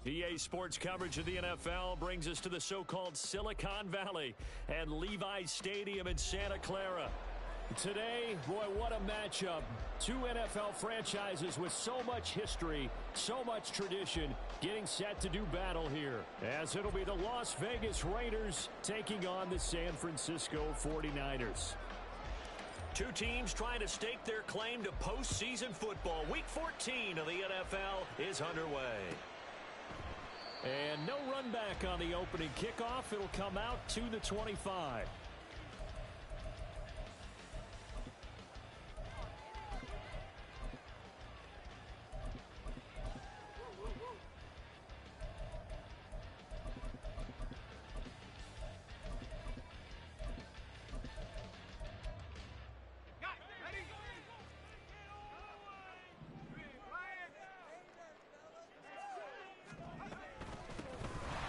EA Sports coverage of the NFL brings us to the so-called Silicon Valley and Levi's Stadium in Santa Clara. Today, boy, what a matchup. Two NFL franchises with so much history, so much tradition, getting set to do battle here. As it'll be the Las Vegas Raiders taking on the San Francisco 49ers. Two teams trying to stake their claim to postseason football. Week 14 of the NFL is underway. And no run back on the opening kickoff. It'll come out to the 25.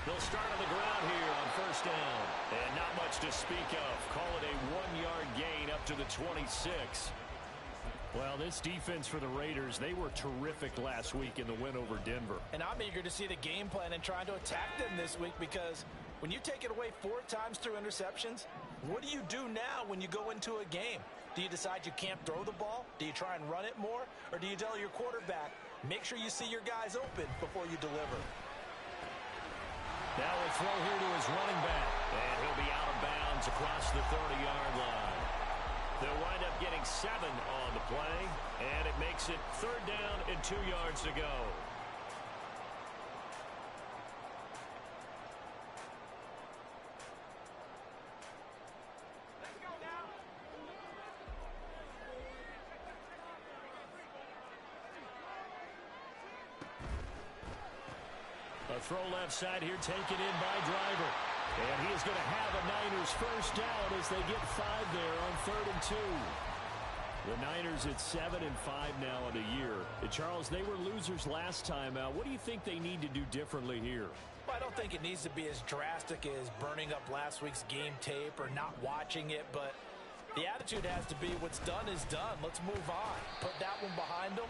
They'll start on the ground here on first down. And not much to speak of. Call it a 1-yard gain up to the 26. Well, this defense for the Raiders, they were terrific last week in the win over Denver. And I'm eager to see the game plan and trying to attack them this week, because when you take it away 4 times through interceptions, what do you do now when you go into a game? Do you decide you can't throw the ball? Do you try and run it more? Or do you tell your quarterback, make sure you see your guys open before you deliver? Now a throw here to his running back. And he'll be out of bounds across the 30-yard line. They'll wind up getting 7 on the play, and it makes it 3rd down and 2 yards to go. A throw left side here taken in by Driver. And he is going to have a Niners first down as they get 5 there on 3rd and 2. The Niners at 7-5 now in a year. And Charles, they were losers last time out. What do you think they need to do differently here? Well, I don't think it needs to be as drastic as burning up last week's game tape or not watching it, but the attitude has to be what's done is done. Let's move on. Put that one behind them,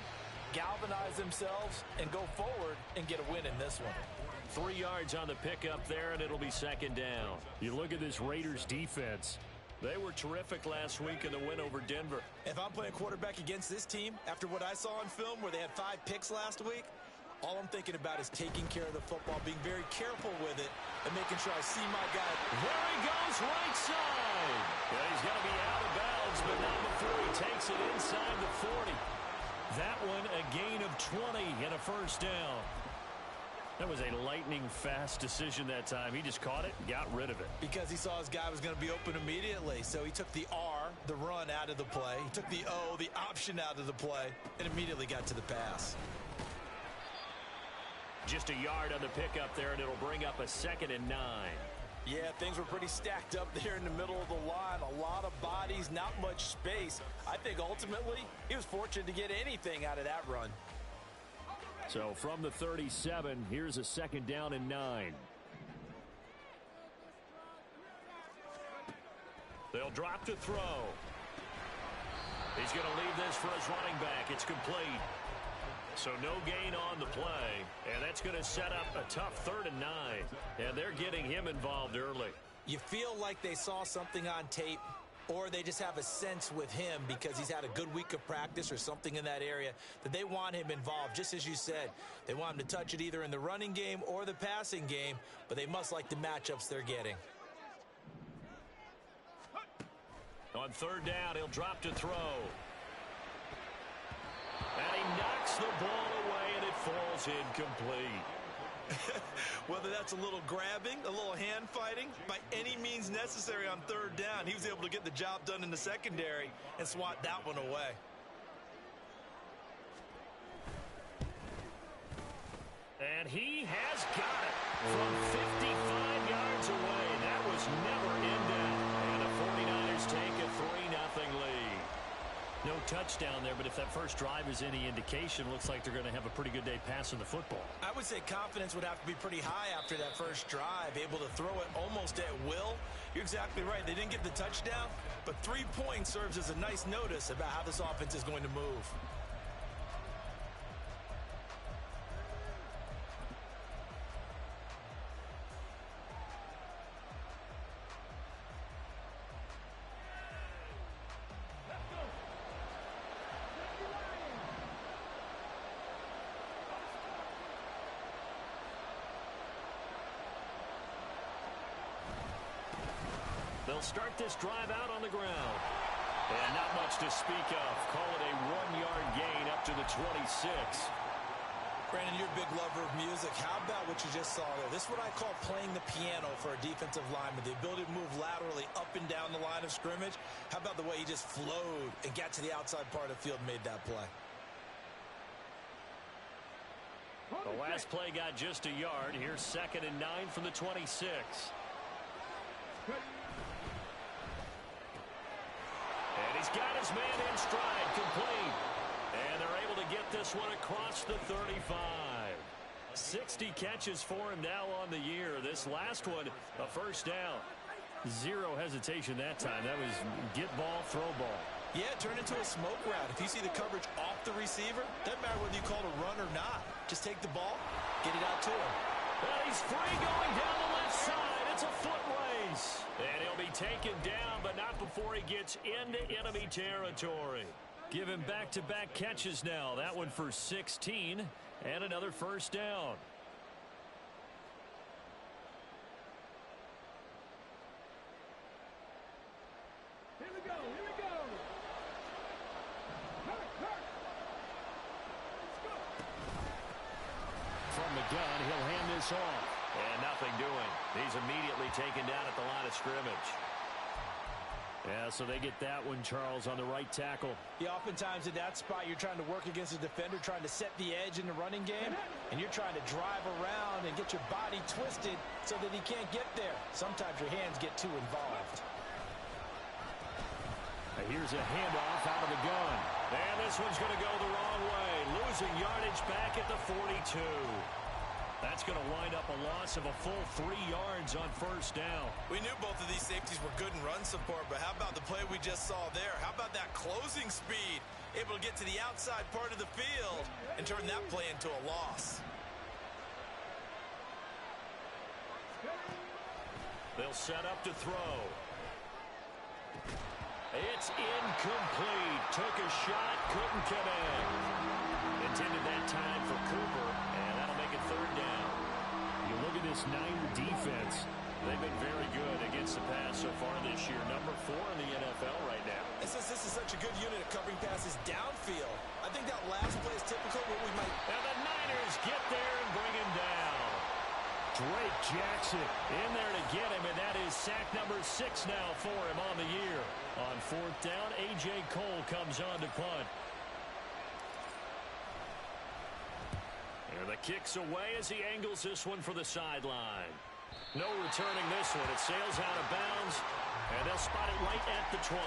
galvanize themselves, and go forward and get a win in this one. 3 yards on the pickup there, and it'll be 2nd down. You look at this Raiders defense. They were terrific last week in the win over Denver. If I'm playing quarterback against this team, after what I saw on film where they had 5 picks last week, all I'm thinking about is taking care of the football, being very careful with it, and making sure I see my guy. There he goes, right side. Yeah, he's going to be out of bounds, but not before he takes it inside the 40. That one a gain of 20 and a first down. That was a lightning-fast decision that time. He just caught it and got rid of it. Because he saw his guy was going to be open immediately. So he took the R, the run, out of the play. He took the O, the option, out of the play, and immediately got to the pass. Just a yard on the pickup there, and it'll bring up a 2nd and 9. Yeah, things were pretty stacked up there in the middle of the line. A lot of bodies, not much space. I think ultimately he was fortunate to get anything out of that run. So from the 37, here's a 2nd down and 9. They'll drop to throw. He's going to leave this for his running back. It's complete. So no gain on the play, and that's going to set up a tough 3rd and 9. And they're getting him involved early. You feel like they saw something on tape, or they just have a sense with him because he's had a good week of practice or something in that area that they want him involved. Just as you said, they want him to touch it either in the running game or the passing game, but they must like the matchups they're getting. On 3rd down, he'll drop to throw. And he knocks the ball away, and it falls incomplete. Whether that's a little grabbing, a little hand fighting, by any means necessary on 3rd down, he was able to get the job done in the secondary and swat that one away. And he has got it from 55 yards away. That was never in doubt. And the 49ers take a 3-0 lead. No touchdown there, but if that first drive is any indication, looks like they're going to have a pretty good day passing the football. I would say confidence would have to be pretty high after that first drive, able to throw it almost at will. You're exactly right. They didn't get the touchdown, but 3 points serves as a nice notice about how this offense is going to move. They'll start this drive out on the ground. And not much to speak of. Call it a 1-yard gain up to the 26. Brandon, you're a big lover of music. How about what you just saw there? This is what I call playing the piano for a defensive lineman. The ability to move laterally up and down the line of scrimmage. How about the way he just flowed and got to the outside part of the field and made that play? The last play got just a yard. Here's 2nd and 9 from the 26. And he's got his man in stride, complete. And they're able to get this one across the 35. 60 catches for him now on the year. This last one, a first down. Zero hesitation that time. That was get ball, throw ball. Yeah, it turned into a smoke route. If you see the coverage off the receiver, doesn't matter whether you call it a run or not. Just take the ball, get it out to him. Well, he's free going down the left side. It's a foot race. And he'll be taken down, but not before he gets into enemy territory. Give him back-to-back catches now. That one for 16 and another first down. Here we go. From the gun, he'll hand this off. And nothing doing. He's immediately taken down at the line of scrimmage. Yeah, so they get that one, Charles, on the right tackle. Yeah, oftentimes in that spot, you're trying to work against a defender, trying to set the edge in the running game, and you're trying to drive around and get your body twisted so that he can't get there. Sometimes your hands get too involved. Here's a handoff out of the gun. And this one's going to go the wrong way. Losing yardage back at the 42. That's going to wind up a loss of a full 3 yards on first down. We knew both of these safeties were good in run support, but how about the play we just saw there? How about that closing speed? Able to get to the outside part of the field and turn that play into a loss. They'll set up to throw. It's incomplete. Took a shot, couldn't come in. Intended that time for Cooper, and that'll make it third down. You look at this Niner defense. They've been very good against the pass so far this year. Number 4 in the NFL right now. This is such a good unit of covering passes downfield. I think that last play is typical of what we might... And the Niners get there and bring him down. Drake Jackson in there to get him, and that is sack number 6 now for him on the year. On fourth down, A.J. Cole comes on to punt. And the kick's away as he angles this one for the sideline. No returning this one. It sails out of bounds, and they'll spot it right at the 20.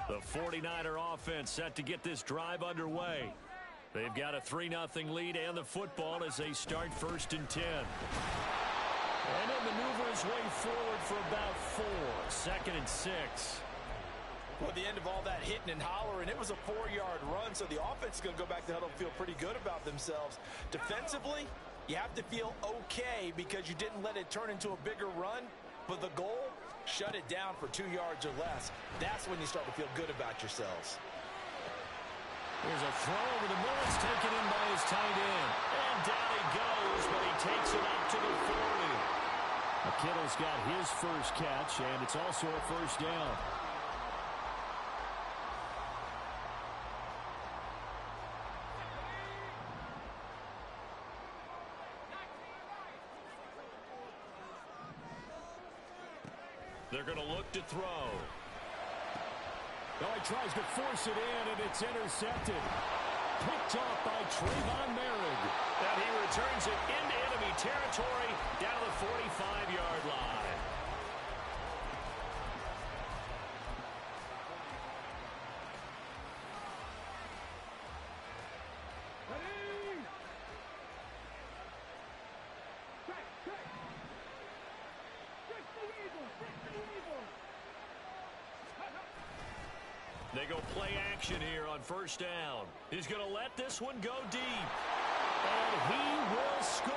The 49er offense set to get this drive underway. They've got a 3-0 lead and the football as they start 1st and 10. And he'll maneuver his way forward for about 4. 2nd and 6. Well, at the end of all that hitting and hollering, it was a 4-yard run, so the offense is going to go back to the huddle and feel pretty good about themselves. Defensively, you have to feel okay because you didn't let it turn into a bigger run, but the goal, shut it down for 2 yards or less. That's when you start to feel good about yourselves. There's a throw over the middle. It's taken in by his tight end. And down he goes, but he takes it up to the 40. Kittle's got his first catch, and it's also a first down. They're going to look to throw. Oh, he tries to force it in, and it's intercepted. Picked off by Trayvon Merrick. And he returns it into enemy territory down the 45-yard line. They go play action here on first down. He's going to let this one go deep. And he will score.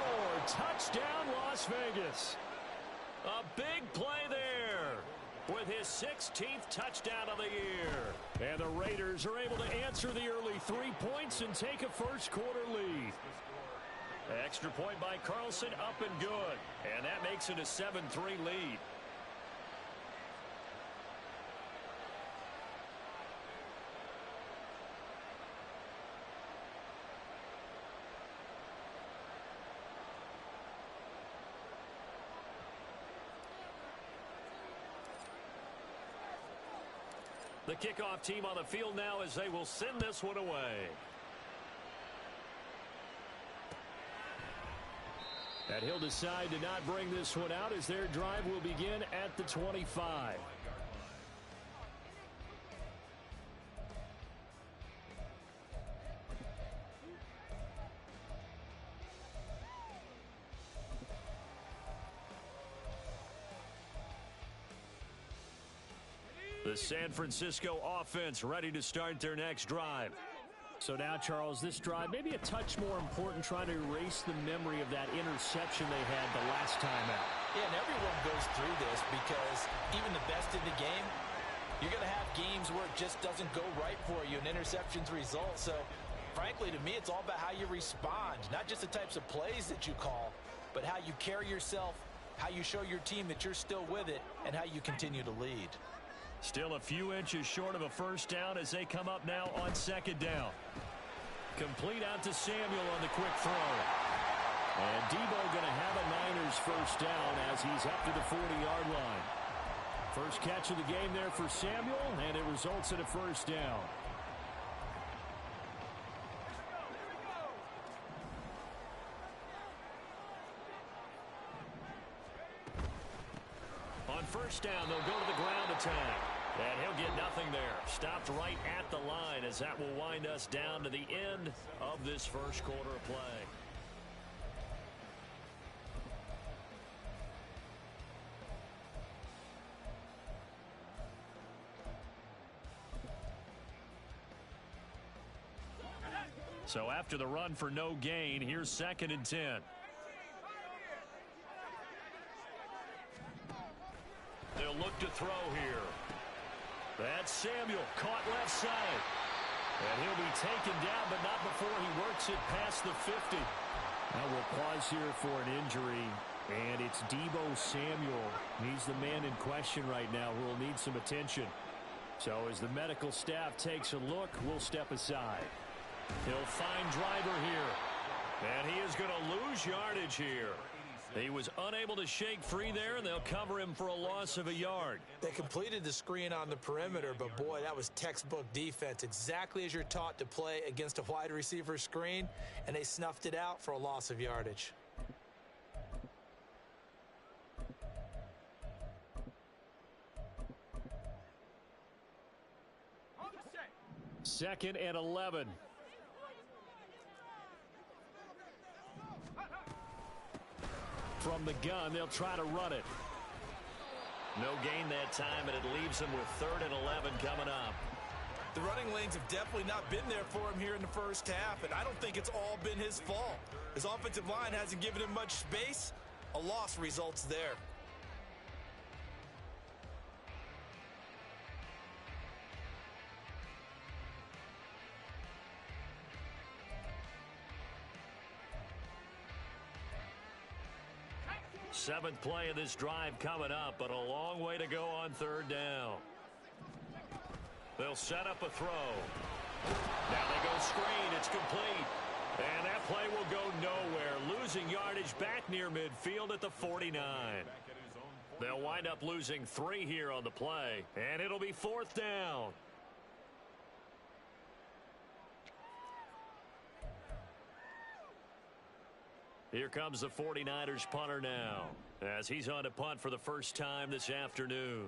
Touchdown, Las Vegas. A big play there with his 16th touchdown of the year. And the Raiders are able to answer the early 3 points and take a first-quarter lead. Extra point by Carlson, up and good. And that makes it a 7-3 lead. The kickoff team on the field now as they will send this one away. And he'll decide to not bring this one out as their drive will begin at the 25. The San Francisco offense ready to start their next drive. So now, Charles, this drive maybe a touch more important, trying to erase the memory of that interception they had the last time out. Yeah, and everyone goes through this because even the best in the game, you're going to have games where it just doesn't go right for you, and interceptions result. So, frankly, to me, it's all about how you respond, not just the types of plays that you call, but how you carry yourself, how you show your team that you're still with it, and how you continue to lead. Still a few inches short of a first down as they come up now on second down. Complete out to Samuel on the quick throw. And Debo going to have a Niners first down as he's up to the 40-yard line. First catch of the game there for Samuel, and it results in a first down. On first down, they'll go to the ground attack. And he'll get nothing there. Stopped right at the line as that will wind us down to the end of this first quarter of play. So after the run for no gain, here's 2nd and 10. They'll look to throw here. That's Samuel, caught left side. And he'll be taken down, but not before he works it past the 50. Now we'll pause here for an injury, and it's Debo Samuel. He's the man in question right now who will need some attention. So as the medical staff takes a look, we'll step aside. He'll find Driver here. And he is going to lose yardage here. He was unable to shake free there, and they'll cover him for a loss of a yard. They completed the screen on the perimeter, but boy, that was textbook defense. Exactly as you're taught to play against a wide receiver screen, and they snuffed it out for a loss of yardage. Second and 11. From the gun, they'll try to run it. No gain that time, and it leaves them with 3rd and 11 coming up. The running lanes have definitely not been there for him here in the first half, and I don't think it's all been his fault. His offensive line hasn't given him much space. A loss results there. Seventh play of this drive coming up, but a long way to go on 3rd down. They'll set up a throw. Now they go screen. It's complete. And that play will go nowhere. Losing yardage back near midfield at the 49. They'll wind up losing 3 here on the play, and it'll be 4th down. Here comes the 49ers punter now, as he's on to punt for the first time this afternoon.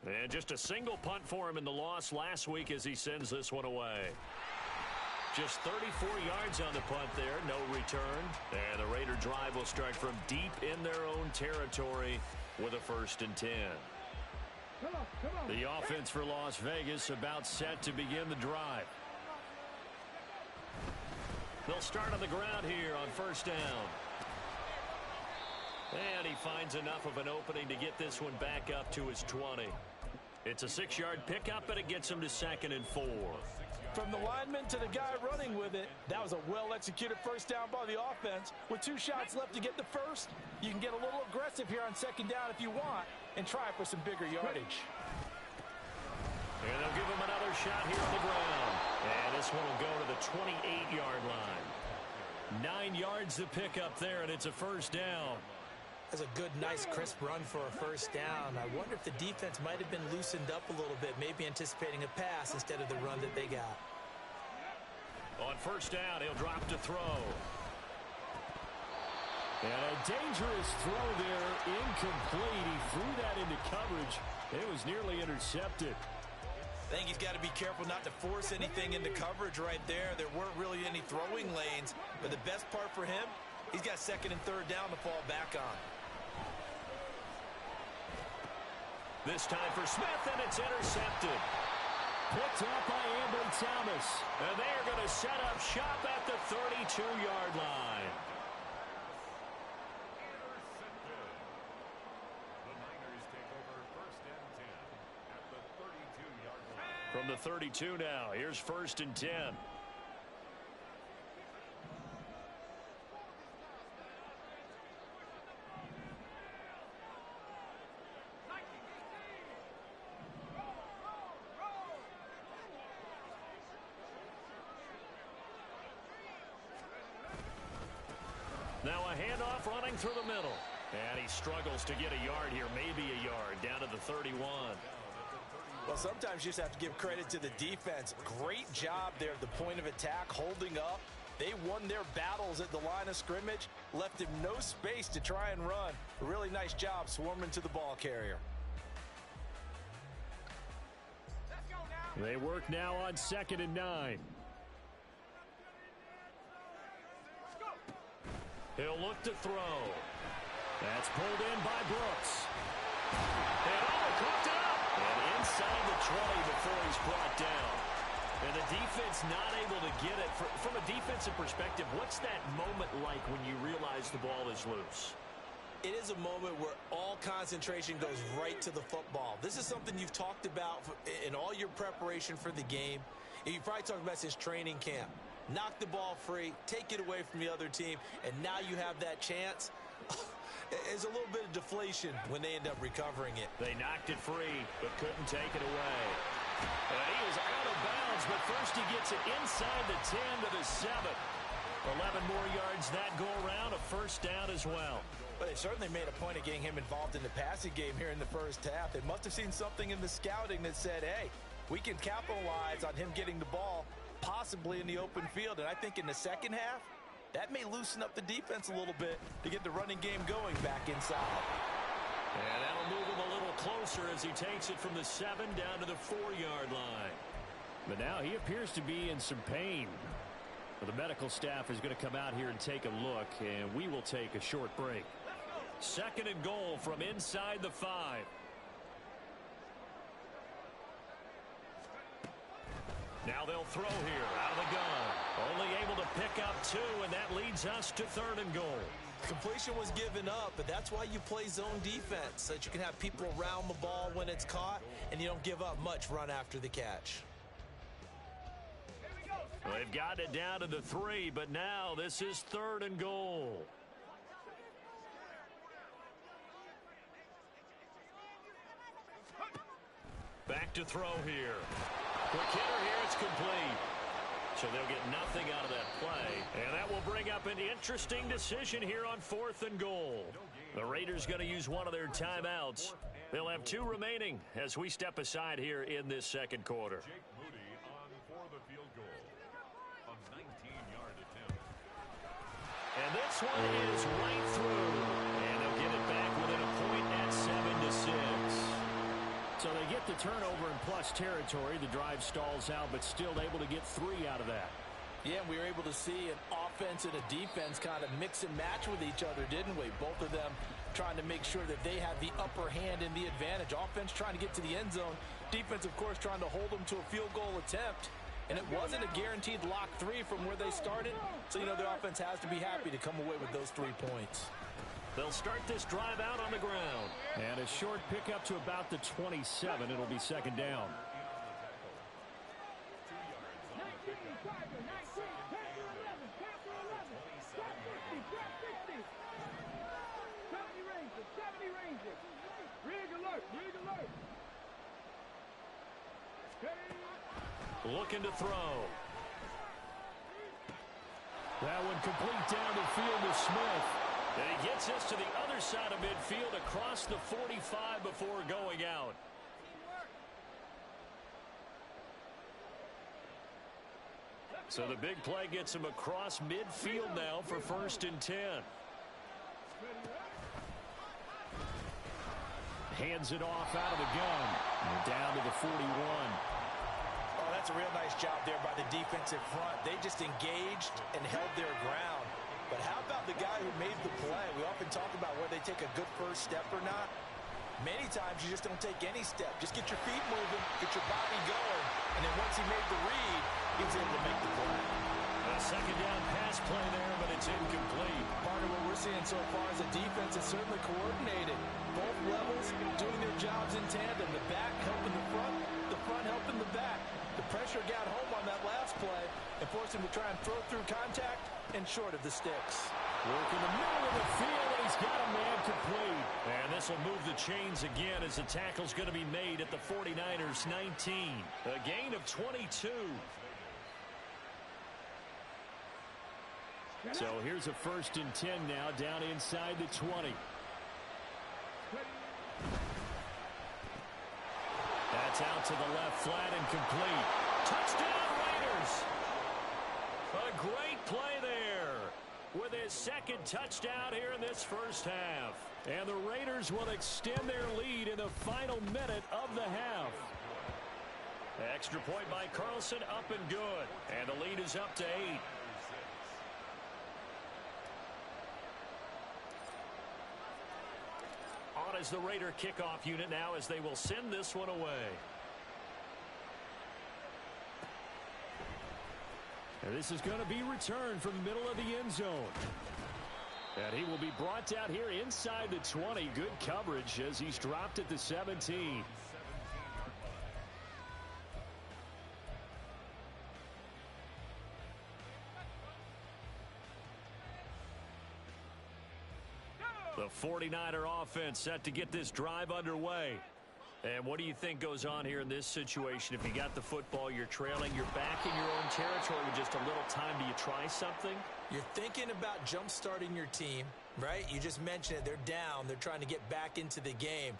And just a single punt for him in the loss last week as he sends this one away. Just 34 yards on the punt there, no return. And the Raider drive will start from deep in their own territory with a 1st and 10. The offense for Las Vegas about set to begin the drive. They'll start on the ground here on first down. And he finds enough of an opening to get this one back up to his 20. It's a 6-yard pickup, and it gets him to 2nd and 4. From the lineman to the guy running with it, that was a well-executed first down by the offense. With 2 shots left to get the first, you can get a little aggressive here on 2nd down if you want and try for some bigger yardage. And they'll give him another shot here on the ground. And this one will go to the 28-yard line. 9 yards to pick up there, and it's a first down. That's a good, nice, crisp run for a first down. I wonder if the defense might have been loosened up a little bit, maybe anticipating a pass instead of the run that they got. On first down, he'll drop to throw. And a dangerous throw there, incomplete. He threw that into coverage. It was nearly intercepted. I think he's got to be careful not to force anything into coverage right there. There weren't really any throwing lanes, but the best part for him, he's got 2nd and 3rd down to fall back on. This time for Smith, and it's intercepted. Picked up by Ambry Thomas. And they're going to set up shop at the 32-yard line. From the 32 now, here's 1st and 10. Now a handoff running through the middle. And he struggles to get a yard here, maybe a yard, down to the 31. Well, sometimes you just have to give credit to the defense. Great job there at the point of attack, holding up. They won their battles at the line of scrimmage, left him no space to try and run. A really nice job swarming to the ball carrier. They work now on 2nd and 9. He'll look to throw. That's pulled in by Brooks. And cooked it up. And inside the 20 before he's brought down. And the defense not able to get it. From a defensive perspective, what's that moment like when you realize the ball is loose? It is a moment where all concentration goes right to the football. This is something you've talked about in all your preparation for the game. And you probably talked about since training camp. Knock the ball free, take it away from the other team, and now you have that chance. There's a little bit of deflation when they end up recovering it. They knocked it free, but couldn't take it away. And he was out of bounds, but first he gets it inside the 10 to the 7. 11 more yards that go around, a first down as well. But they certainly made a point of getting him involved in the passing game here in the first half. They must have seen something in the scouting that said, hey, we can capitalize on him getting the ball possibly in the open field. And I think in the second half, that may loosen up the defense a little bit to get the running game going back inside. And that'll move him a little closer as he takes it from the 7 down to the 4-yard line. But now he appears to be in some pain. Well, the medical staff is going to come out here and take a look, and we will take a short break. 2nd and goal from inside the 5. Now they'll throw here out of the gun. Only able to pick up 2, and that leads us to 3rd and goal. Completion was given up, but that's why you play zone defense, so that you can have people around the ball when it's caught, and you don't give up much run after the catch. Well, they've got it down to the 3, but now this is 3rd and goal. Back to throw here. Quick hitter here, it's complete. So they'll get nothing out of that play. And that will bring up an interesting decision here on 4th and goal. The Raiders going to use one of their timeouts. They'll have 2 remaining as we step aside here in this second quarter. Jake Moody on for the field goal. A 19-yard attempt. And this one is right through. And they'll get it back within a point at 7-6. So they get the turnover in plus territory. The drive stalls out, but still able to get 3 out of that. Yeah, we were able to see an offense and a defense kind of mix and match with each other, didn't we? Both of them trying to make sure that they have the upper hand and the advantage. Offense trying to get to the end zone. Defense, of course, trying to hold them to a field goal attempt. And it wasn't a guaranteed lock 3 from where they started. So, you know, the offense has to be happy to come away with those 3 points. They'll start this drive out on the ground. And a short pickup to about the 27. It'll be second down. Looking to throw. That one complete down the field to Smith. And he gets us to the other side of midfield across the 45 before going out. So the big play gets him across midfield now for 1st and 10. Hands it off out of the gun. And down to the 41. Oh, that's a real nice job there by the defensive front. They just engaged and held their ground. But how about the guy who made the play? We often talk about whether they take a good first step or not. Many times you just don't take any step. Just get your feet moving, get your body going, and then once he made the read, he was able to make the play. A second down pass play there, but it's incomplete. Part of what we're seeing so far as a defense is certainly coordinated. Both levels doing their jobs in tandem. The back helping the front helping the back. The pressure got home on that last play and forced him to try and throw through contact and short of the sticks. Work in the middle of the field, and he's got a man complete. And this will move the chains again as the tackle's going to be made at the 49ers 19. A gain of 22. So here's a 1st and 10 now, down inside the 20. That's out to the left, flat and complete. Touchdown, Raiders! A great play there with his 2nd touchdown here in this first half. And the Raiders will extend their lead in the final minute of the half. Extra point by Carlson, up and good. And the lead is up to 8. On is the Raider kickoff unit now as they will send this one away. And this is going to be returned from the middle of the end zone. And he will be brought out here inside the 20. Good coverage as he's dropped at the 17. The 49er offense set to get this drive underway. And what do you think goes on here in this situation? If you got the football, you're trailing, you're back in your own territory with just a little time. Do you try something? You're thinking about jump-starting your team, right? You just mentioned it. They're down. They're trying to get back into the game.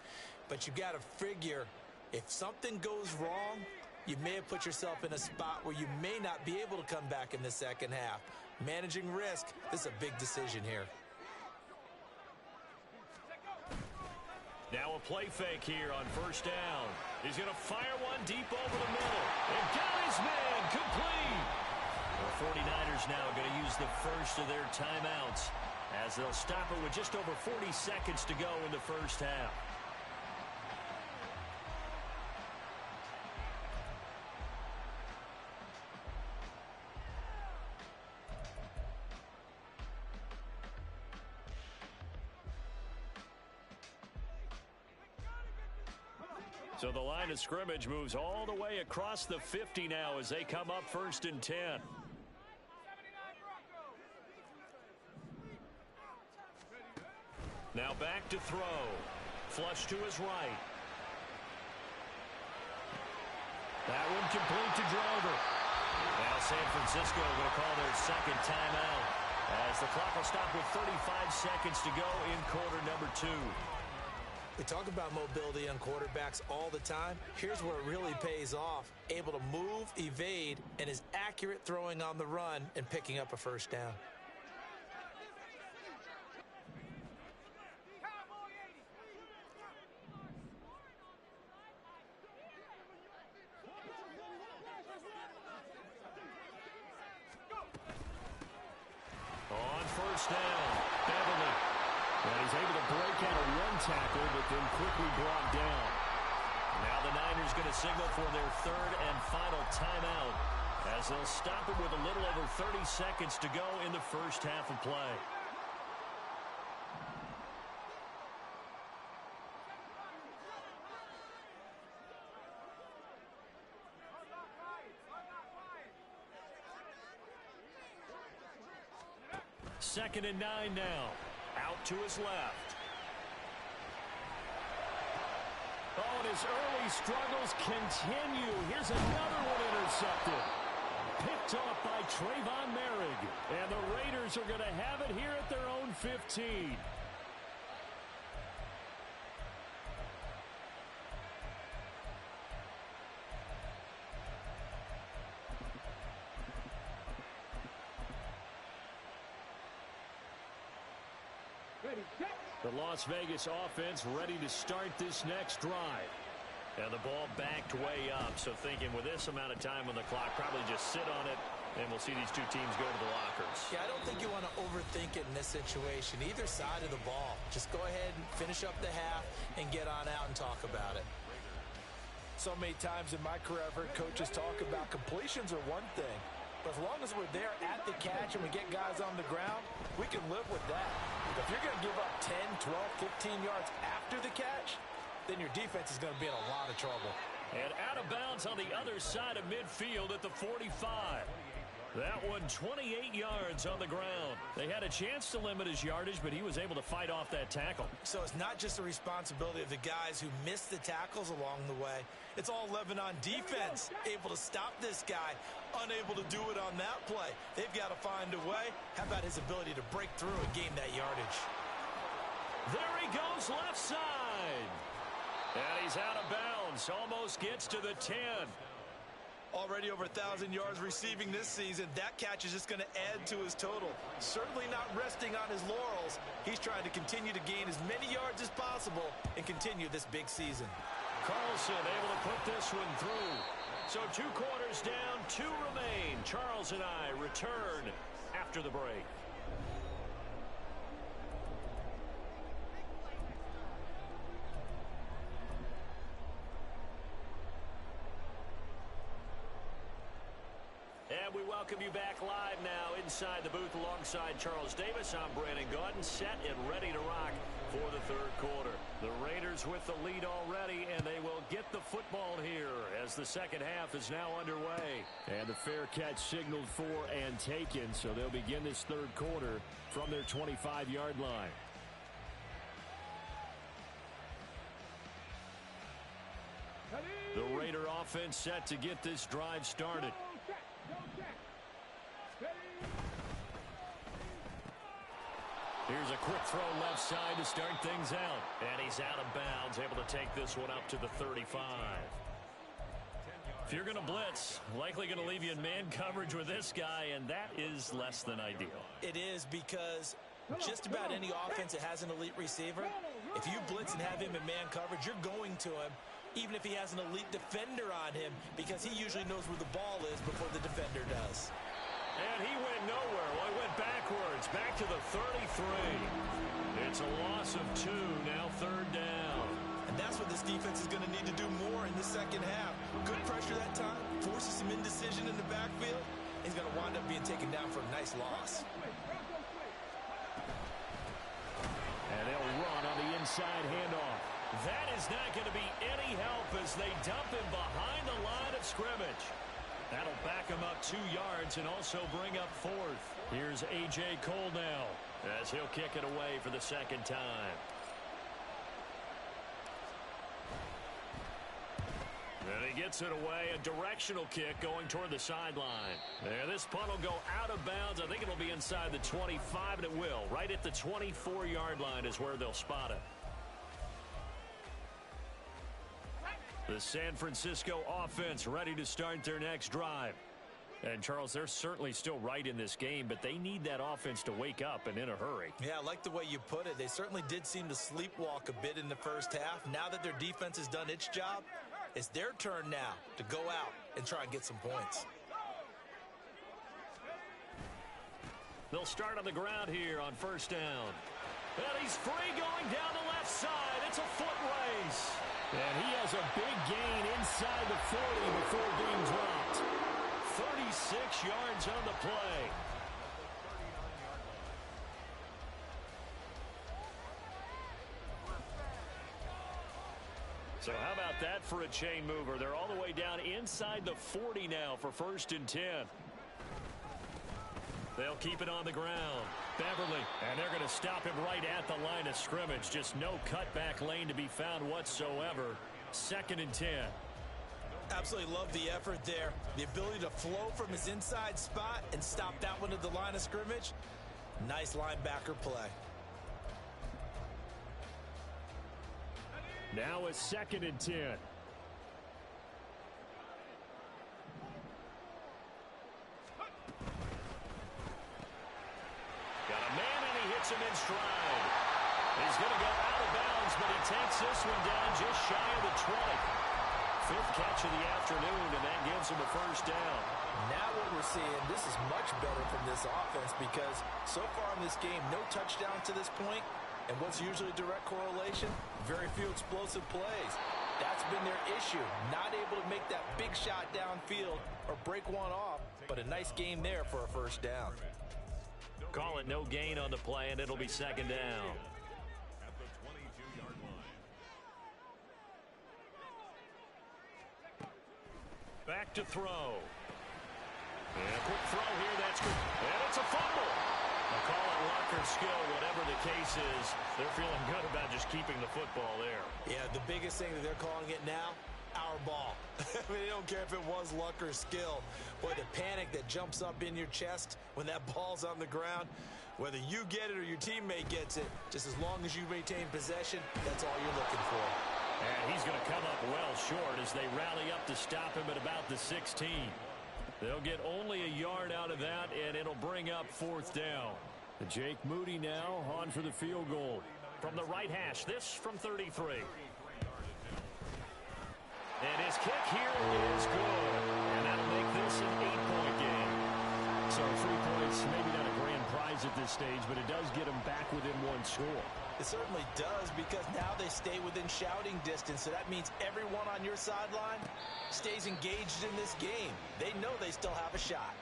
But you've got to figure if something goes wrong, you may have put yourself in a spot where you may not be able to come back in the second half. Managing risk, this is a big decision here. Now a play fake here on 1st down. He's going to fire one deep over the middle. And got his man complete. The 49ers now going to use the first of their timeouts as they'll stop it with just over 40 seconds to go in the first half. So the line of scrimmage moves all the way across the 50 now as they come up 1st and 10. Now back to throw. Flush to his right. That one complete to Drover. Now San Francisco going to call their 2nd timeout as the clock will stop with 35 seconds to go in quarter number 2. We talk about mobility on quarterbacks all the time. Here's where it really pays off. Able to move, evade, and is accurate throwing on the run and picking up a first down. On 1st down, Beverly. And he's able to break out a one tackle, but then quickly brought down. Now the Niners going to signal for their 3rd and final timeout. as they'll stop it with a little over 30 seconds to go in the first half of play. Second and 9 now. Out to his left. Oh, and his early struggles continue. Here's another one intercepted. Picked off by Trayvon Merrick. And the Raiders are going to have it here at their own 15. The Las Vegas offense ready to start this next drive. And the ball backed way up, so thinking with this amount of time on the clock, probably just sit on it, and we'll see these two teams go to the lockers. Yeah, I don't think you want to overthink it in this situation, either side of the ball. Just go ahead and finish up the half and get on out and talk about it. So many times in my career, I've heard coaches talk about completions are one thing, but as long as we're there at the catch and we get guys on the ground, we can live with that. If you're going to give up 10, 12, 15 yards after the catch, then your defense is going to be in a lot of trouble. And out of bounds on the other side of midfield at the 45. That one 28 yards on the ground. They had a chance to limit his yardage, but he was able to fight off that tackle. So it's not just the responsibility of the guys who missed the tackles along the way. It's all Lebanon defense, able to stop this guy, unable to do it on that play. They've got to find a way. How about his ability to break through and gain that yardage? There he goes left side. And he's out of bounds. Almost gets to the 10. Already over 1,000 yards receiving this season. That catch is just going to add to his total. Certainly not resting on his laurels. He's trying to continue to gain as many yards as possible and continue this big season. Carlson able to put this one through. So 2 quarters down, 2 remain. Charles and I return after the break. And we welcome you back live now inside the booth alongside Charles Davis. I'm Brandon Gaudin, set and ready to rock for the third quarter. The Raiders with the lead already, and they will get the football here as the second half is now underway. And the fair catch signaled for and taken, so they'll begin this third quarter from their 25-yard line. The Raider offense set to get this drive started. Here's a quick throw left side to start things out. And he's out of bounds, able to take this one up to the 35. If you're going to blitz, likely going to leave you in man coverage with this guy, and that is less than ideal. It is, because just about any offense that has an elite receiver, if you blitz and have him in man coverage, you're going to him, even if he has an elite defender on him, because he usually knows where the ball is before the defender does. And he went nowhere. Well, he went backwards, back to the 33. It's a loss of 2, now third down. And that's what this defense is going to need to do more in the second half. Good pressure that time, forces some indecision in the backfield. He's going to wind up being taken down for a nice loss. And they'll run on the inside handoff. That is not going to be any help as they dump him behind the line of scrimmage. That'll back him up 2 yards and also bring up 4th. Here's A.J. Cole now as he'll kick it away for the second time. And he gets it away, a directional kick going toward the sideline. And this punt will go out of bounds. I think it'll be inside the 25, and it will. Right at the 24-yard line is where they'll spot it. The San Francisco offense ready to start their next drive. And, Charles, they're certainly still right in this game, but they need that offense to wake up and in a hurry. Yeah, I like the way you put it. They certainly did seem to sleepwalk a bit in the first half. Now that their defense has done its job, it's their turn now to go out and try and get some points. They'll start on the ground here on first down. And he's free going down the left side. It's a foot race. And he has a big gain inside the 40 before being dropped. ends on the play. So how about that for a chain mover? They're all the way down inside the 40 now for 1st and 10. They'll keep it on the ground. Beverly, and they're going to stop him right at the line of scrimmage. Just no cutback lane to be found whatsoever. 2nd and 10. Absolutely love the effort there. The ability to flow from his inside spot and stop that one at the line of scrimmage. Nice linebacker play. Now a 2nd and 10. Got a man and he hits him in stride. He's going to go out of bounds, but he takes this one down just shy of the 20. 5th catch of the afternoon, and that gives him a 1st down. Now what we're seeing, this is much better from this offense because so far in this game, no touchdown to this point. And what's usually a direct correlation? Very few explosive plays. That's been their issue. Not able to make that big shot downfield or break one off, but a nice game there for a 1st down. Call it no gain on the play, and it'll be 2nd down. At the 22-yard line. Back to throw. And a quick throw here. That's good. And it's a fumble. They'll call it luck or skill, whatever the case is. They're feeling good about just keeping the football there. Yeah, the biggest thing that they're calling it now, our ball. I mean, they don't care if it was luck or skill. Boy, the panic that jumps up in your chest when that ball's on the ground, whether you get it or your teammate gets it, just as long as you maintain possession, that's all you're looking for. And he's going to come up well short as they rally up to stop him at about the 16. They'll get only a yard out of that, and it'll bring up 4th down. Jake Moody now on for the field goal. From the right hash, this from 33. And his kick here is good. And that'll make this an 8-point game. So 3 points, maybe not a grand prize at this stage, but it does get them back within 1 score. It certainly does because now they stay within shouting distance. So that means everyone on your sideline stays engaged in this game. They know they still have a shot.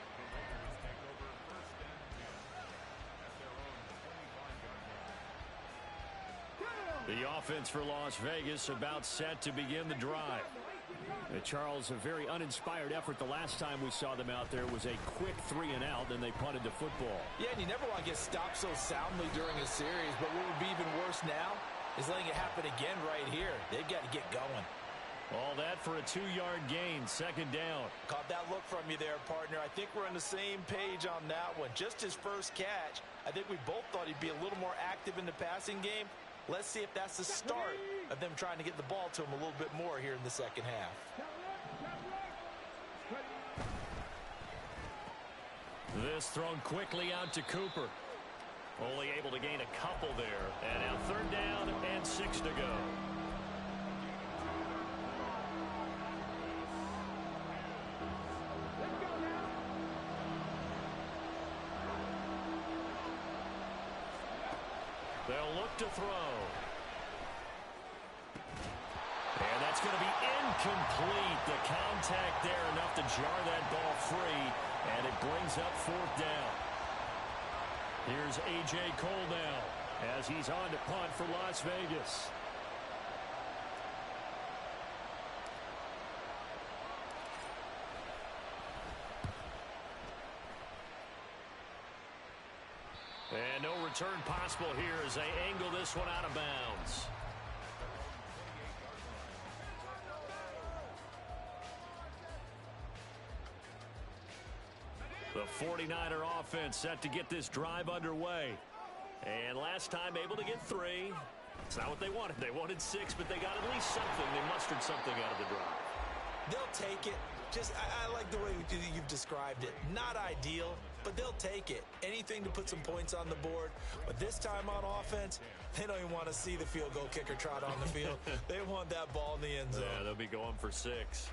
The offense for Las Vegas about set to begin the drive. Charles, a very uninspired effort the last time we saw them out there was a quick 3 and out, then they punted the football. Yeah, and you never want to get stopped so soundly during a series, but what would be even worse now is letting it happen again right here. They've got to get going. All that for a 2-yard gain, 2nd down. Caught that look from you there, partner. I think we're on the same page on that one. Just his first catch, I think we both thought he'd be a little more active in the passing game. Let's see if that's the start of them trying to get the ball to him a little bit more here in the 2nd half. This thrown quickly out to Cooper. Only able to gain a couple there. And now 3rd down and 6 to go. They'll look to throw. And that's going to be incomplete. The contact there enough to jar that ball free. And it brings up 4th down. Here's A.J. Cole now as he's on to punt for Las Vegas. And no return possible here as they angle this one out of bounds. The 49er offense set to get this drive underway. And last time able to get 3. It's not what they wanted. They wanted 6, but they got at least something. They mustered something out of the drive. They'll take it. Just, I like the way you've described it. Not ideal, but they'll take it. Anything to put some points on the board. But this time on offense, they don't even want to see the field goal kicker trot on the field. They want that ball in the end zone. Yeah, they'll be going for 6.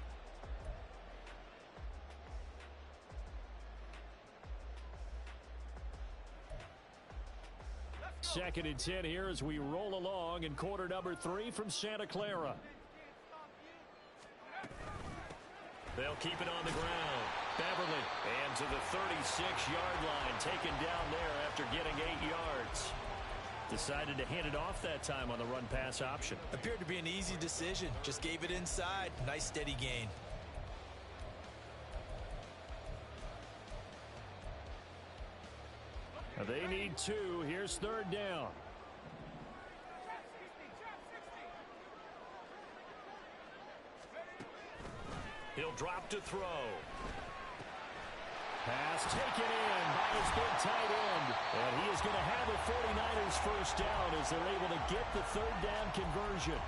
2nd and 10 here as we roll along in quarter number 3 from Santa Clara. They'll keep it on the ground. Beverly, and to the 36-yard line, taken down there after getting 8 yards. Decided to hand it off that time on the run-pass option. Appeared to be an easy decision. Just gave it inside. Nice steady gain. They need 2. Here's 3rd down. He'll drop to throw. Pass taken in by his big tight end. And he is going to have the 49ers first down as they're able to get the 3rd down conversion.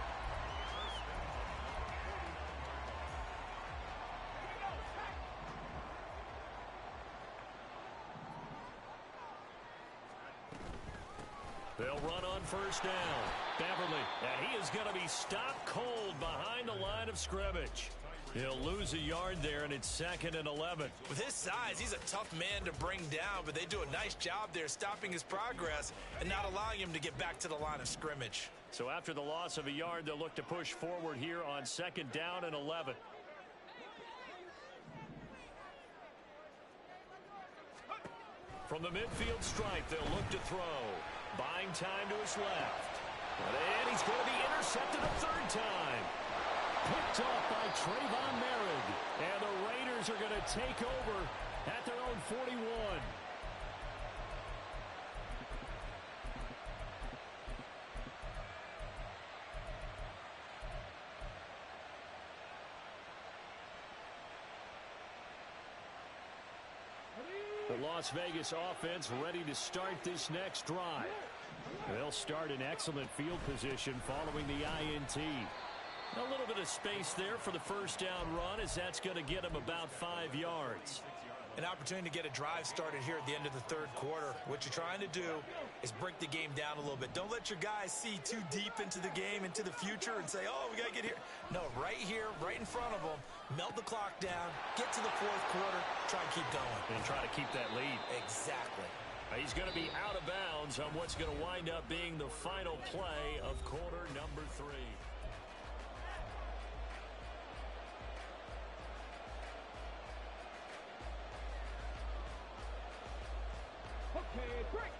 They'll run on first down. Beverly, and he is going to be stopped cold behind the line of scrimmage. He'll lose a yard there, and it's 2nd and 11. With his size, he's a tough man to bring down, but they do a nice job there stopping his progress and not allowing him to get back to the line of scrimmage. So after the loss of a yard, they'll look to push forward here on 2nd down and 11. From the midfield stripe, they'll look to throw. Buying time to his left. And he's going to be intercepted a 3rd time. Picked off by Trayvon Merritt. And the Raiders are going to take over at their own 41. The Las Vegas offense ready to start this next drive. They'll start in excellent field position following the INT. A little bit of space there for the first down run, as that's going to get him about 5 yards. An opportunity to get a drive started here at the end of the 3rd quarter. What you're trying to do is break the game down a little bit. Don't let your guys see too deep into the game, into the future, and say, oh, we got to get here. No, right here, right in front of them, melt the clock down, get to the 4th quarter, try and keep going. And try to keep that lead. Exactly. He's going to be out of bounds on what's going to wind up being the final play of quarter number 3.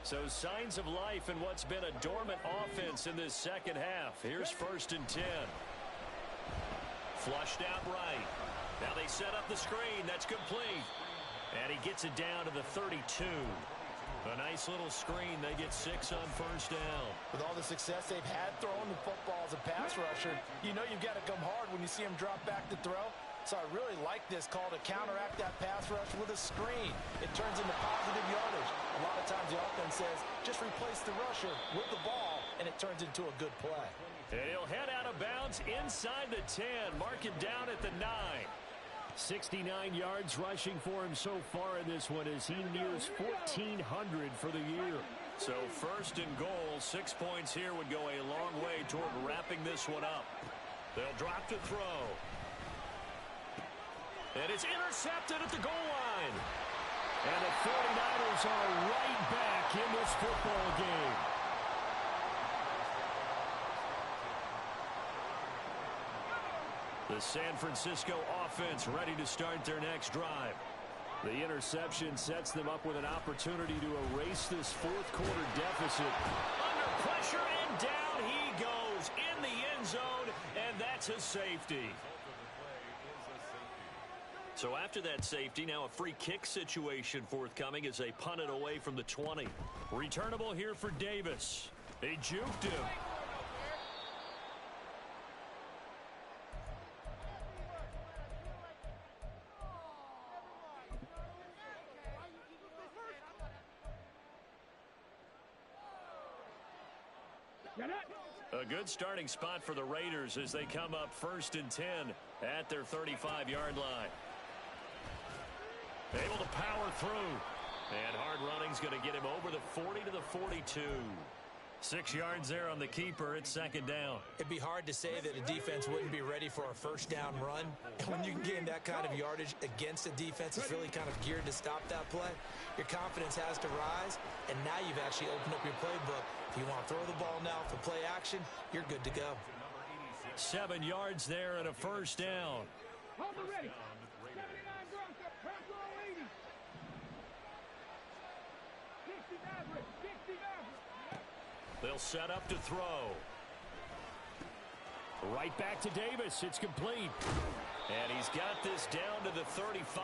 So signs of life in what's been a dormant offense in this 2nd half. Here's 1st and 10. Flushed out right. Now they set up the screen. That's complete. And he gets it down to the 32. A nice little screen. They get 6 on first down. With all the success they've had throwing the football as a pass rusher, you know you've got to come hard when you see him drop back to throw. So I really like this call to counteract that pass rush with a screen. It turns into positive yardage. A lot of times the offense says, just replace the rusher with the ball, and it turns into a good play. And he'll head out of bounds inside the 10. Mark him down at the 9. 69 yards rushing for him so far in this one as he nears 1,400 for the year. So 1st and goal, 6 points here would go a long way toward wrapping this one up. They'll drop to throw. And it's intercepted at the goal line. And the 49ers are right back in this football game. The San Francisco offense ready to start their next drive. The interception sets them up with an opportunity to erase this 4th quarter deficit. Under pressure, and down he goes in the end zone, and that's a safety. So after that safety, now a free kick situation forthcoming as they punt it away from the 20. Returnable here for Davis. They juked him. A good starting spot for the Raiders as they come up 1st and 10 at their 35-yard line. Able to power through. And hard running's going to get him over the 40 to the 42. 6 yards there on the keeper. It's 2nd down. It'd be hard to say that a defense wouldn't be ready for a first down run. And when you can gain that kind of yardage against a defense that's really kind of geared to stop that play, your confidence has to rise, and now you've actually opened up your playbook. If you want to throw the ball now for play action, you're good to go. 7 yards there and a first down. They'll set up to throw. Right back to Davis. It's complete. And he's got this down to the 35.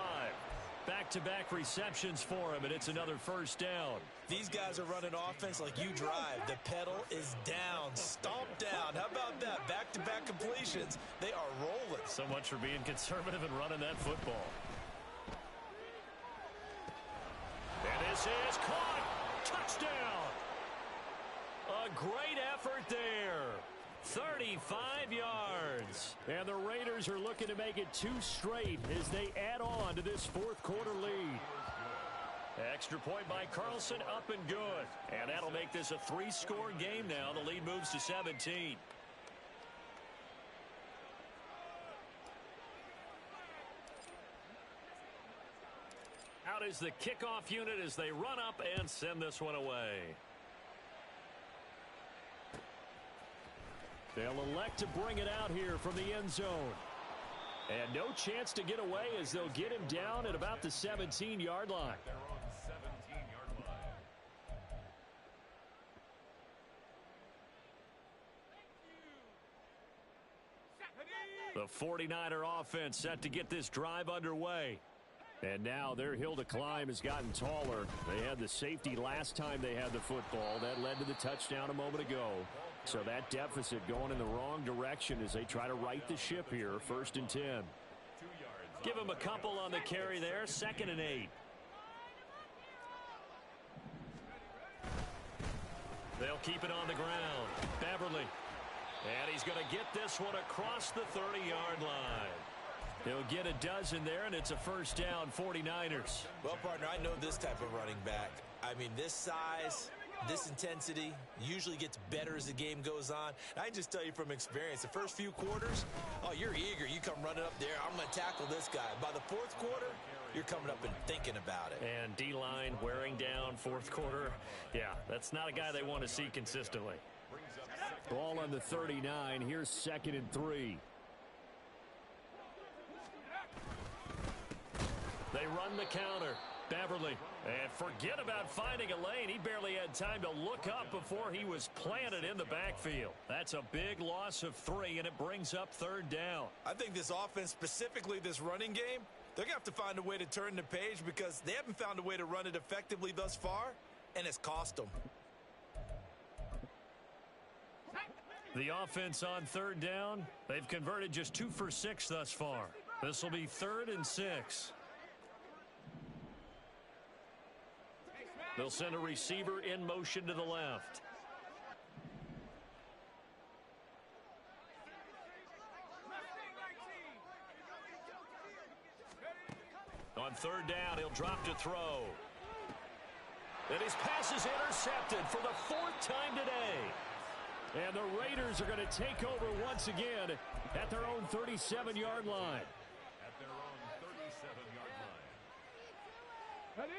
Back-to-back receptions for him, and it's another first down. These guys are running offense like you drive. The pedal is down, stomped down. How about that? Back-to-back completions. They are rolling. So much for being conservative and running that football. And this is caught. Touchdown. A great effort there. 35 yards. And the Raiders are looking to make it 2 straight as they add on to this fourth quarter lead. Extra point by Carlson, up and good. And that'll make this a 3-score game now. The lead moves to 17. Out is the kickoff unit as they run up and send this one away. They'll elect to bring it out here from the end zone. And no chance to get away as they'll get him down at about the 17-yard line. They're on 17-yard line. The 49er offense set to get this drive underway. And now their hill to climb has gotten taller. They had the safety last time they had the football. That led to the touchdown a moment ago. So that deficit going in the wrong direction as they try to right the ship here. 1st and 10. Give them a couple on the carry there. 2nd and 8. They'll keep it on the ground. Beverly. And he's going to get this one across the 30-yard line. He'll get a dozen there, and it's a first down, 49ers. Well, partner, I know this type of running back. I mean, this size, this intensity usually gets better as the game goes on. And I just tell you from experience, the first few quarters, oh, you're eager. You come running up there. I'm going to tackle this guy. By the 4th quarter, you're coming up and thinking about it. And D-line wearing down 4th quarter. Yeah, that's not a guy they want to see consistently. Ball on the 39. Here's 2nd and 3. They run the counter. Beverly. And forget about finding a lane. He barely had time to look up before he was planted in the backfield. That's a big loss of 3, and it brings up 3rd down. I think this offense, specifically this running game, they're going to have to find a way to turn the page because they haven't found a way to run it effectively thus far, and it's cost them. The offense on 3rd down, they've converted just 2 for 6 thus far. This will be 3rd and 6. They'll send a receiver in motion to the left. On 3rd down, he'll drop to throw. And his pass is intercepted for the 4th time today. And the Raiders are going to take over once again at their own 37-yard line. At their own 37-yard line. Ready?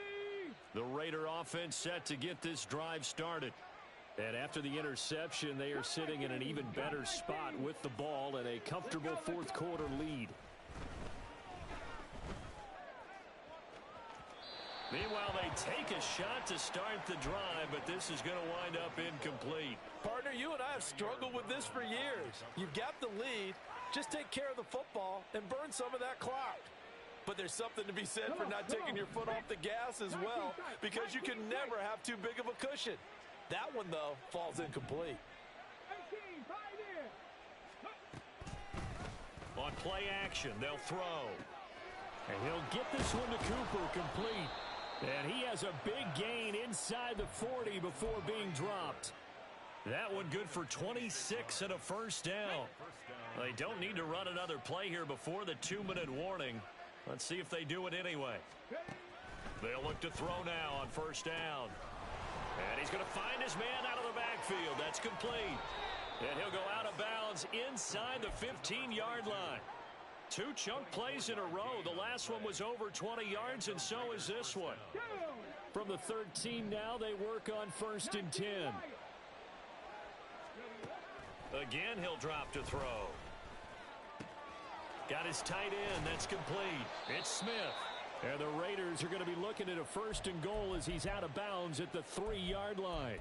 The Raider offense set to get this drive started. And after the interception, they are sitting in an even better spot with the ball and a comfortable 4th quarter lead. Meanwhile, they take a shot to start the drive, but this is going to wind up incomplete. Partner, you and I have struggled with this for years. You've got the lead. Just take care of the football and burn some of that clock. But there's something to be said for not taking your foot off the gas as well, because you can never have too big of a cushion. That one, though, falls incomplete. On play action, they'll throw. And he'll get this one to Cooper complete. And he has a big gain inside the 40 before being dropped. That one good for 26 and a first down. They don't need to run another play here before the 2-minute warning. Let's see if they do it anyway. They'll look to throw now on first down. And he's going to find his man out of the backfield. That's complete. And he'll go out of bounds inside the 15-yard line. 2 chunk plays in a row. The last one was over 20 yards, and so is this one. From the 13 now, they work on 1st and 10. Again, he'll drop to throw. Got his tight end. That's complete. It's Smith. And the Raiders are going to be looking at a 1st and goal as he's out of bounds at the 3-yard line.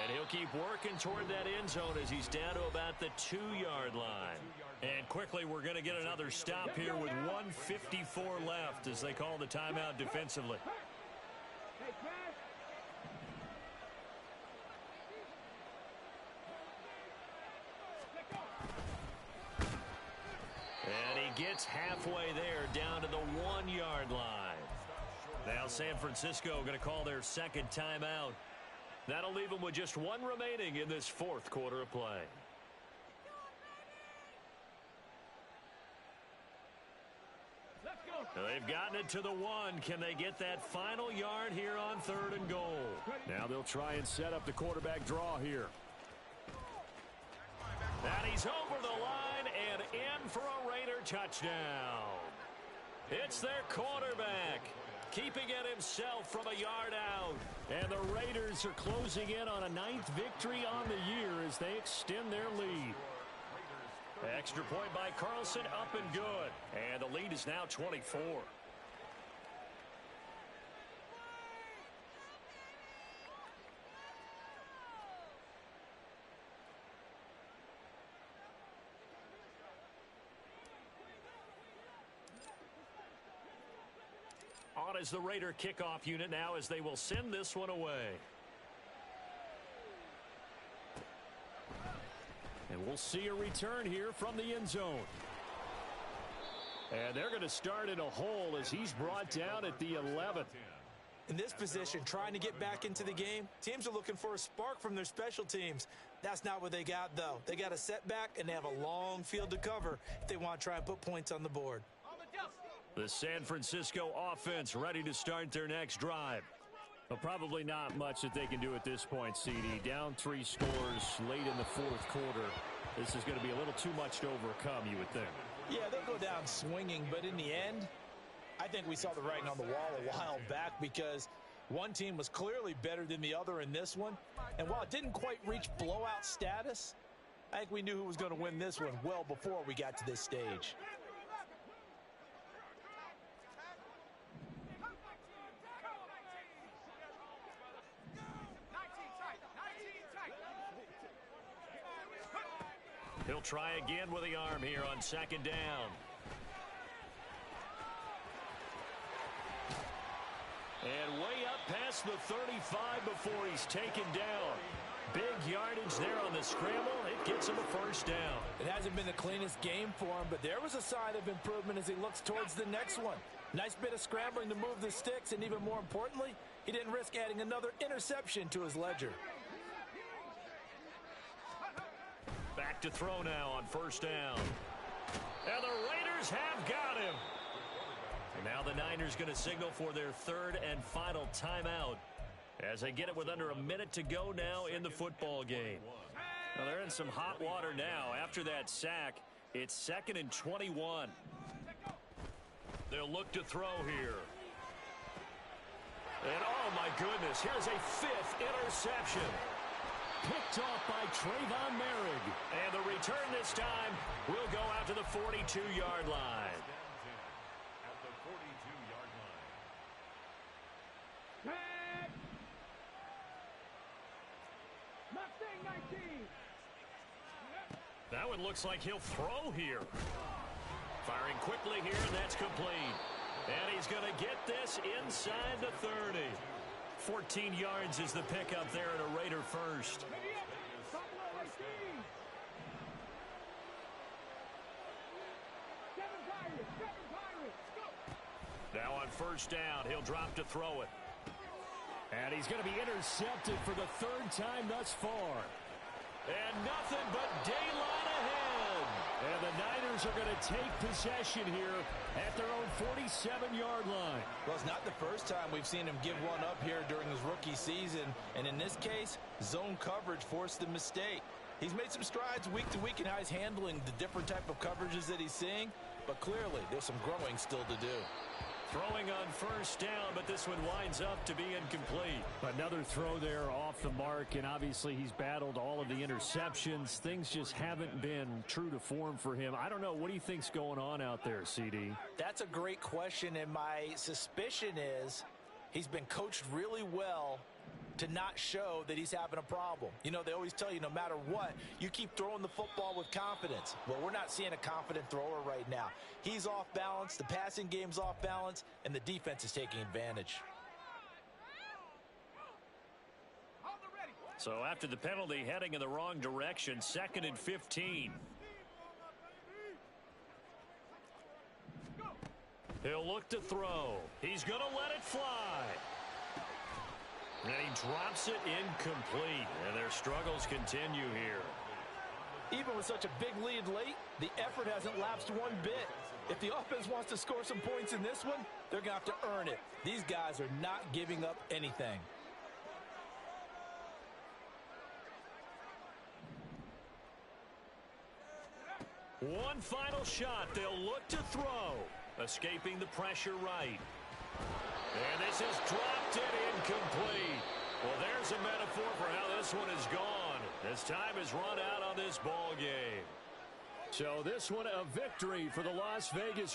And he'll keep working toward that end zone as he's down to about the 2-yard line. And quickly, we're going to get another stop here with 1:54 left as they call the timeout defensively. And he gets halfway there down to the 1-yard line. Now San Francisco going to call their second timeout. That'll leave them with just 1 remaining in this 4th quarter of play. They've gotten it to the 1. Can they get that final yard here on 3rd and goal? Now they'll try and set up the quarterback draw here. And he's over the line and in for a Raider touchdown. It's their quarterback, keeping it himself from a yard out. And the Raiders are closing in on a 9th victory on the year as they extend their lead. Extra point by Carlson, up and good. And the lead is now 24. On is the Raider kickoff unit now as they will send this one away. And we'll see a return here from the end zone. And they're going to start in a hole as he's brought down at the 11th. In this position, trying to get back into the game, teams are looking for a spark from their special teams. That's not what they got, though. They got a setback, and they have a long field to cover if they want to try and put points on the board. The San Francisco offense ready to start their next drive. Well, probably not much that they can do at this point, CD. Down 3 scores late in the 4th quarter. This is going to be a little too much to overcome, you would think. Yeah, they'll go down swinging, but in the end, I think we saw the writing on the wall a while back because one team was clearly better than the other in this one. And while it didn't quite reach blowout status, I think we knew who was going to win this one well before we got to this stage. He'll try again with the arm here on 2nd down. And way up past the 35 before he's taken down. Big yardage there on the scramble. It gets him a 1st down. It hasn't been the cleanest game for him, but there was a sign of improvement as he looks towards the next one. Nice bit of scrambling to move the sticks, and even more importantly, he didn't risk adding another interception to his ledger. Back to throw now on 1st down. And the Raiders have got him. And now the Niners going to signal for their 3rd and final timeout as they get it with under a minute to go now in the football game. Now they're in some hot water now. After that sack, it's 2nd and 21. They'll look to throw here. And oh my goodness, here's a 5th interception. Picked off by Trayvon Merrick. And the return this time will go out to the 42-yard line. At the 42-yard line. Mustang 19. That one looks like he'll throw here. Firing quickly here, and that's complete. And he's going to get this inside the 30. 14 yards is the pickup there at a Raider first. Now on 1st down, he'll drop to throw it. And he's going to be intercepted for the 3rd time thus far. And nothing but daylight ahead. And the Niners are going to take possession here at their own 47-yard line. Well, it's not the first time we've seen him give one up here during his rookie season. And in this case, zone coverage forced the mistake. He's made some strides week to week in how he's handling the different type of coverages that he's seeing, but clearly there's some growing still to do. Throwing on first down, but this one winds up to be incomplete. Another throw there off the mark, and obviously he's battled all of the interceptions. Things just haven't been true to form for him. I don't know. What do you think's going on out there, CD? That's a great question, and my suspicion is he's been coached really well to not show that he's having a problem. You know, they always tell you no matter what, you keep throwing the football with confidence. Well, we're not seeing a confident thrower right now. He's off balance, the passing game's off balance, and the defense is taking advantage. So after the penalty, heading in the wrong direction, 2nd and 15. He'll look to throw. He's going to let it fly. And he drops it incomplete, and their struggles continue here. Even with such a big lead late, the effort hasn't lapsed one bit. If the offense wants to score some points in this one, they're going to have to earn it. These guys are not giving up anything. One final shot. They'll look to throw. Escaping the pressure right. And this is dropped it incomplete. Well, there's a metaphor for how this one is gone. As time has run out on this ball game. So this one a victory for the Las Vegas